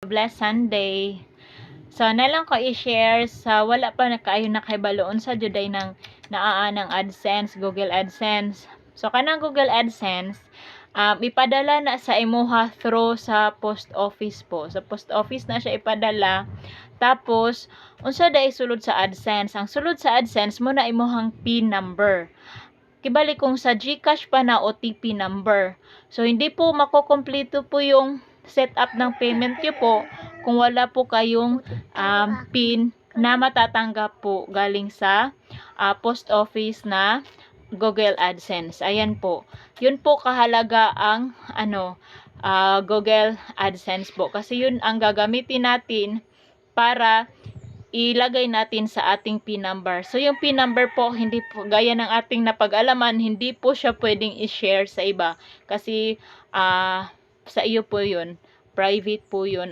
Blessed Sunday. So, na lang ko i-share sa wala pa na kaayo nakahibaloon sa juday ng naa ng AdSense, Google AdSense. So, kanang Google AdSense, ipadala na sa imuha through sa post office po. Sa post office na siya ipadala. Tapos, unsa day sulod sa AdSense? Ang sulod sa AdSense mo na imuhang PIN number. Kibali kung sa GCash pa na OTP number. So, hindi po makokompleto po yung setup ng payment nyo po kung wala po kayong PIN na matatanggap po galing sa post office na Google AdSense. Ayan po. Yun po kahalaga ang Google AdSense po. Kasi yun ang gagamitin natin para ilagay natin sa ating PIN number. So, yung PIN number po, hindi po, gaya ng ating napag-alaman, hindi po siya pwedeng i-share sa iba. Kasi, sa iyo po yun. Private po yun.